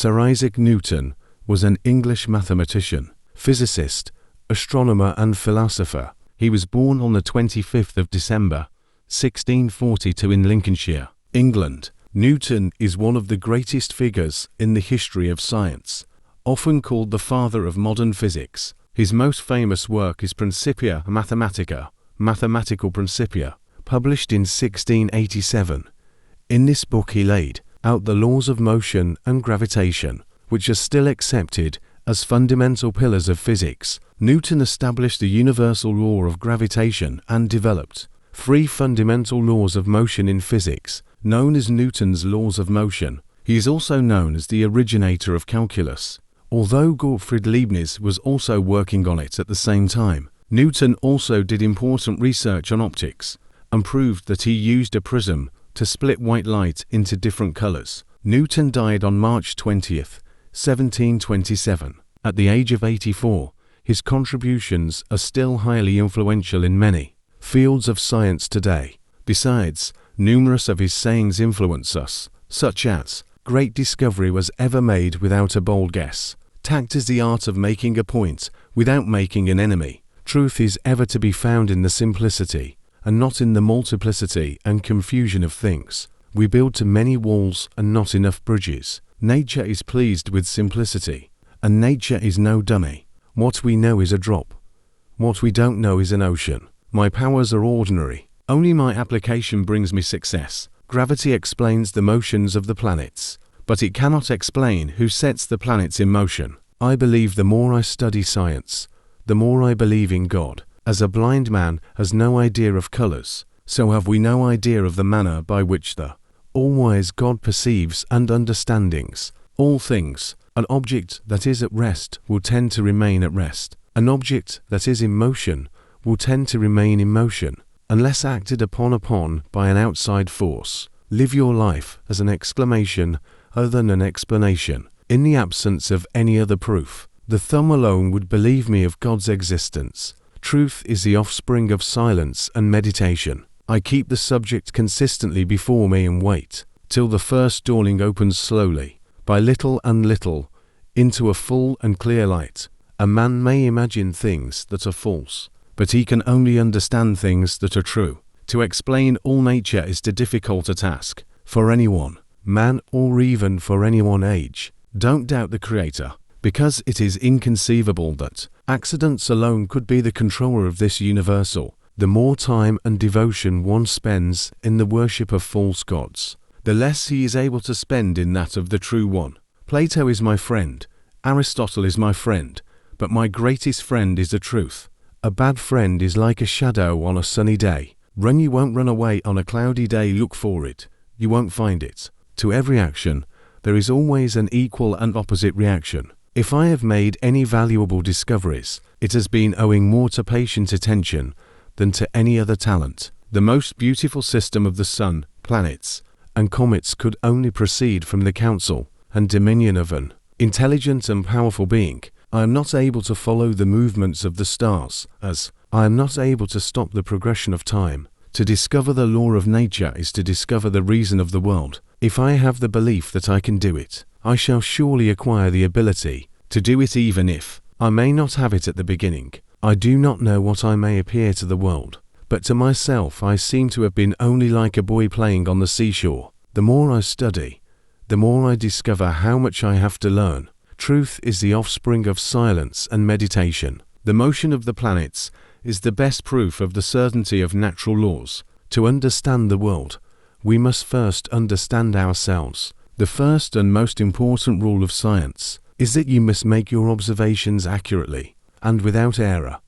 Sir Isaac Newton was an English mathematician, physicist, astronomer and philosopher. He was born on the 25th of December, 1642 in Lincolnshire, England. Newton is one of the greatest figures in the history of science, often called the father of modern physics. His most famous work is Principia Mathematica, Mathematical Principia, published in 1687. In this book he laid out the laws of motion and gravitation, which are still accepted as fundamental pillars of physics. Newton established the universal law of gravitation and developed 3 fundamental laws of motion in physics, known as Newton's laws of motion. He is also known as the originator of calculus. Although Gottfried Leibniz was also working on it at the same time, Newton also did important research on optics and proved that he used a prism to split white light into different colors. Newton died on March 20th, 1727. At the age of 84, his contributions are still highly influential in many fields of science today. Besides, numerous of his sayings influence us, such as, "Great discovery was ever made without a bold guess. Tact is the art of making a point without making an enemy. Truth is ever to be found in the simplicity, and not in the multiplicity and confusion of things. We build too many walls and not enough bridges. Nature is pleased with simplicity, and nature is no dummy. What we know is a drop. What we don't know is an ocean. My powers are ordinary. Only my application brings me success. Gravity explains the motions of the planets, but it cannot explain who sets the planets in motion. I believe the more I study science, the more I believe in God. As a blind man has no idea of colors, so have we no idea of the manner by which the all-wise God perceives and understandings all things. An object that is at rest will tend to remain at rest. An object that is in motion will tend to remain in motion, unless acted upon by an outside force. Live your life as an exclamation other than an explanation. In the absence of any other proof, the thumb alone would believe me of God's existence. Truth is the offspring of silence and meditation. I keep the subject consistently before me and wait till the first dawning opens slowly, by little and little, into a full and clear light. A man may imagine things that are false, but he can only understand things that are true. To explain all nature is too difficult a task for anyone, man or even for any one age. Don't doubt the Creator, because it is inconceivable that accidents alone could be the controller of this universal. The more time and devotion one spends in the worship of false gods, the less he is able to spend in that of the true one. Plato is my friend, Aristotle is my friend, but my greatest friend is the truth. A bad friend is like a shadow on a sunny day. You won't run away on a cloudy day. Look for it, you won't find it. To every action, there is always an equal and opposite reaction. If I have made any valuable discoveries, it has been owing more to patient attention than to any other talent. The most beautiful system of the sun, planets, and comets could only proceed from the counsel and dominion of an intelligent and powerful being. I am not able to follow the movements of the stars, as I am not able to stop the progression of time. To discover the law of nature is to discover the reason of the world. If I have the belief that I can do it, I shall surely acquire the ability to do it, even if I may not have it at the beginning. I do not know what I may appear to the world, but to myself I seem to have been only like a boy playing on the seashore. The more I study, the more I discover how much I have to learn. Truth is the offspring of silence and meditation. The motion of the planets is the best proof of the certainty of natural laws. To understand the world, we must first understand ourselves. The first and most important rule of science is that you must make your observations accurately and without error.